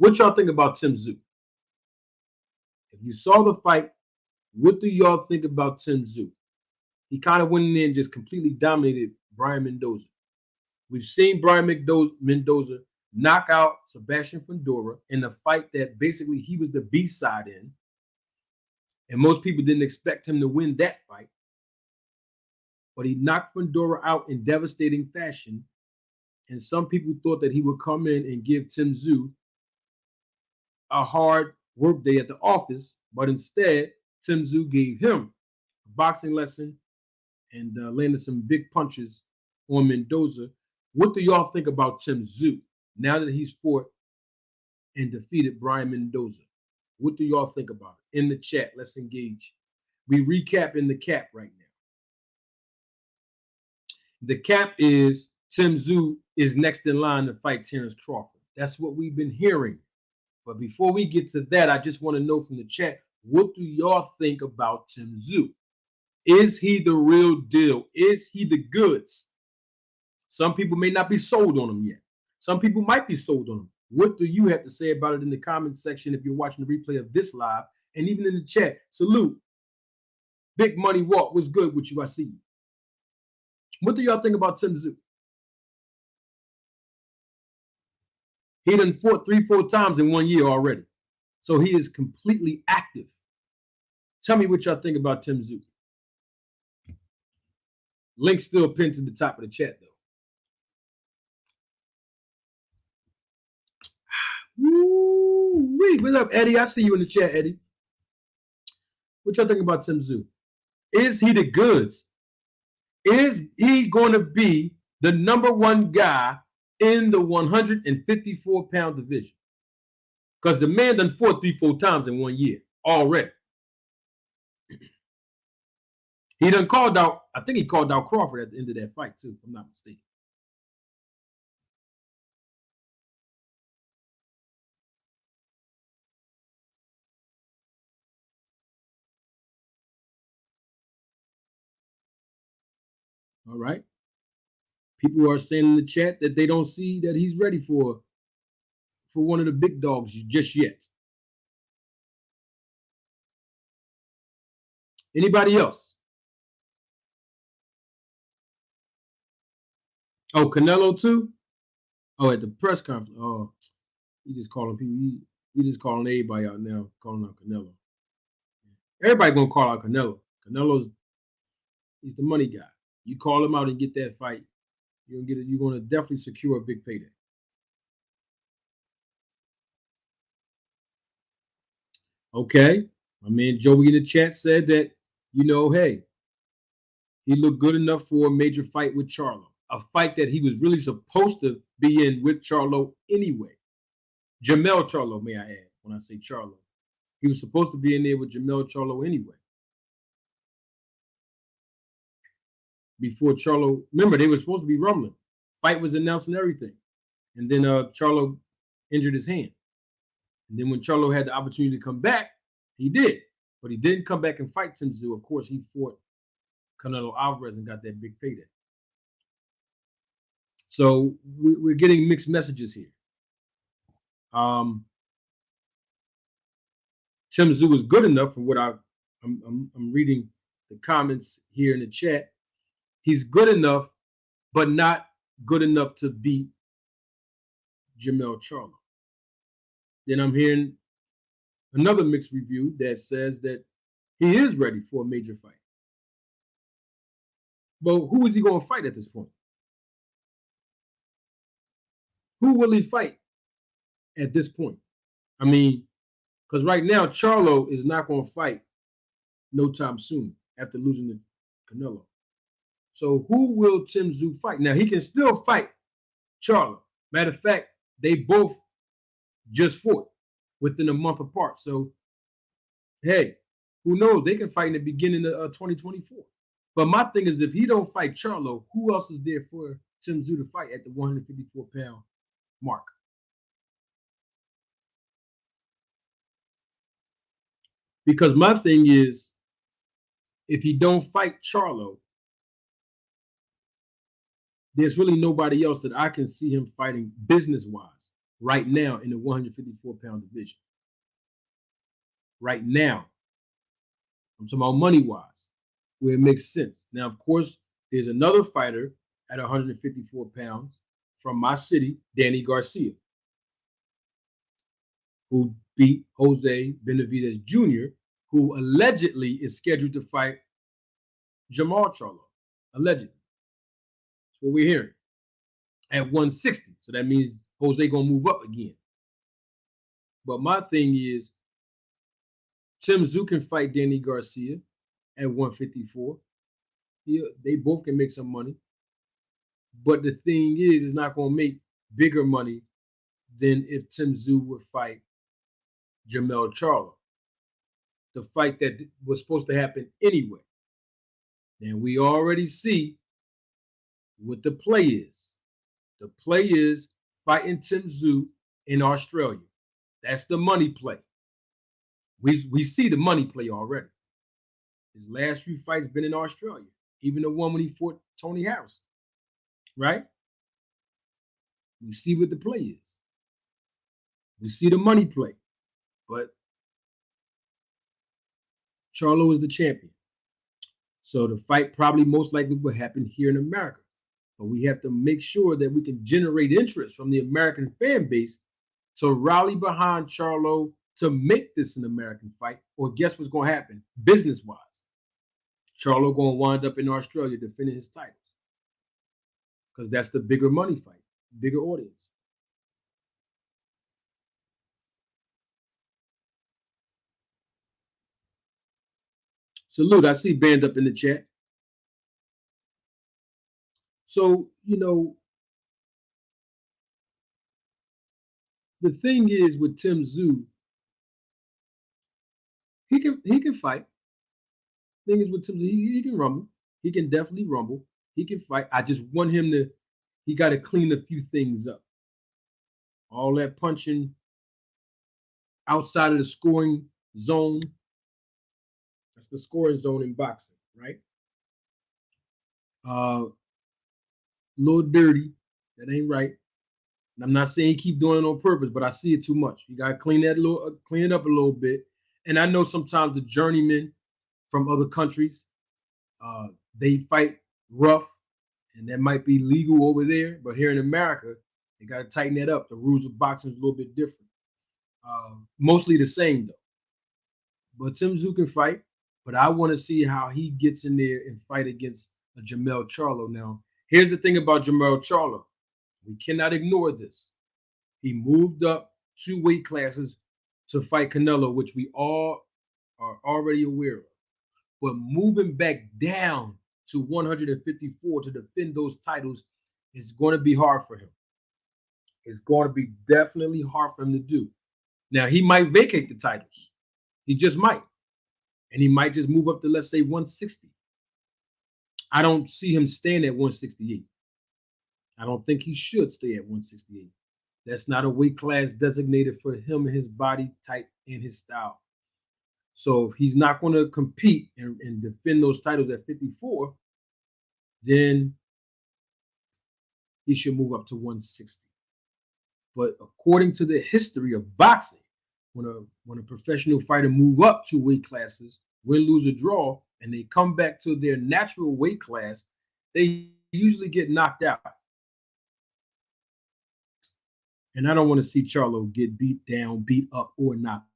What y'all think about Tszyu? If you saw the fight, what do y'all think about Tszyu? He kind of went in there and just completely dominated Brian Mendoza. We've seen Brian Mendoza knock out Sebastian Fundora in a fight that basically he was the B-side in. And most people didn't expect him to win that fight. But he knocked Fundora out in devastating fashion. And some people thought that he would come in and give Tszyu a hard work day at the office. But instead, Tszyu gave him a boxing lesson and landed some big punches on Mendoza. What do y'all think about Tszyu now that he's fought and defeated Brian Mendoza? What do y'all think about it? In the chat, let's engage. We recap in the cap right now. The cap is Tszyu is next in line to fight Terrence Crawford. That's what we've been hearing. But before we get to that, I just want to know from the chat, what do y'all think about Tszyu? Is he the real deal? Is he the goods? Some people may not be sold on him yet. Some people might be sold on him. What do you have to say about it in the comments section if you're watching the replay of this live? And even in the chat, salute. Big Money Walk, what's good with you? I see you. What do y'all think about Tszyu? He done fought 3-4 times in 1 year already. So he is completely active. Tell me what y'all think about Tszyu. Link still pinned to the top of the chat, though. Woo-wee. What's up, Eddie? I see you in the chat, Eddie. What y'all think about Tszyu? Is he the goods? Is he going to be the #1 guy in the 154-pound division? Because the man done fought 3-4 times in 1 year already. He done called out, I think he called out Crawford at the end of that fight, too, if I'm not mistaken. All right. People are saying in the chat that they don't see that he's ready for one of the big dogs just yet. Anybody else? Oh, Canelo too? Oh, at the press conference. Oh, he just calling people. He just calling everybody out now, calling out Canelo. Everybody gonna call out Canelo. He's the money guy. You call him out and get that fight, you're gonna get it. You're gonna definitely secure a big payday. Okay, my man Joey in the chat said that, hey, he looked good enough for a major fight with Charlo, a fight that he was really supposed to be in with Charlo anyway. Jermell Charlo, may I add, when I say Charlo. He was supposed to be in there with Jermell Charlo anyway. Before Charlo, remember, they were supposed to be rumbling. Fight was announced and everything. And then Charlo injured his hand. And then when Charlo had the opportunity to come back, he did. But he didn't come back and fight Tszyu. Of course, he fought Canelo Alvarez and got that big payday. So we're getting mixed messages here. Tszyu was good enough from what I'm reading the comments here in the chat. He's good enough, but not good enough to beat Jermell Charlo. Then I'm hearing another mixed review that says that he is ready for a major fight. But who is he going to fight at this point? Who will he fight at this point? I mean, because right now, Charlo is not going to fight no time soon after losing to Canelo. So who will Tszyu fight? Now, he can still fight Charlo. Matter of fact, they both just fought within a month apart. So, hey, who knows? They can fight in the beginning of 2024. But my thing is, if he don't fight Charlo, who else is there for Tszyu to fight at the 154-pound mark? Because my thing is, if he don't fight Charlo, there's really nobody else that I can see him fighting business-wise right now in the 154-pound division. Right now, I'm talking about money-wise, where it makes sense. Now, of course, there's another fighter at 154 pounds from my city, Danny Garcia, who beat Jose Benavidez Jr., who allegedly is scheduled to fight Jermell Charlo. Allegedly. That's what we're hearing. At 160. So that means Jose going to move up again. But my thing is, Tszyu can fight Danny Garcia at 154. They both can make some money. But the thing is, it's not going to make bigger money than if Tszyu would fight Jermell Charlo. The fight that was supposed to happen anyway. And we already see what the play is. The play is fighting Tszyu in Australia. That's the money play. We see the money play already. His last few fights been in Australia. Even the one when he fought Tony Harrison. Right? We see what the play is. We see the money play. But Charlo is the champion. So the fight probably most likely will happen here in America. But we have to make sure that we can generate interest from the American fan base to rally behind Charlo to make this an American fight. Or guess what's going to happen business-wise? Charlo going to wind up in Australia defending his titles. Because that's the bigger money fight, bigger audience. Salute, I see Band up in the chat. So, the thing is with Tszyu, he can fight. The thing is with Tszyu, he can rumble. He can definitely rumble. He can fight. I just want him to, he got to clean a few things up. All that punching outside of the scoring zone. That's the scoring zone in boxing, right? Little dirty. That ain't right. And I'm not saying he keep doing it on purpose, but I see it too much. You gotta clean it up a little bit. And I know sometimes the journeymen from other countries, they fight rough, and that might be legal over there. But here in America, they gotta tighten that up. The rules of boxing is a little bit different. Mostly the same though. But Tszyu can fight, but I want to see how he gets in there and fight against a Jermell Charlo. Now, here's the thing about Jermell Charlo. We cannot ignore this. He moved up 2 weight classes to fight Canelo, which we all are already aware of. But moving back down to 154 to defend those titles is going to be hard for him. It's going to be definitely hard for him to do. Now, he might vacate the titles. He just might. And he might just move up to, let's say, 160. I don't see him staying at 168. I don't think he should stay at 168. That's not a weight class designated for him and his body type and his style. So if he's not going to compete and defend those titles at 54, then he should move up to 160. But according to the history of boxing, when a professional fighter move up 2 weight classes, win, lose, or draw, and they come back to their natural weight class, they usually get knocked out. And I don't want to see Charlo get beat down, beat up, or knocked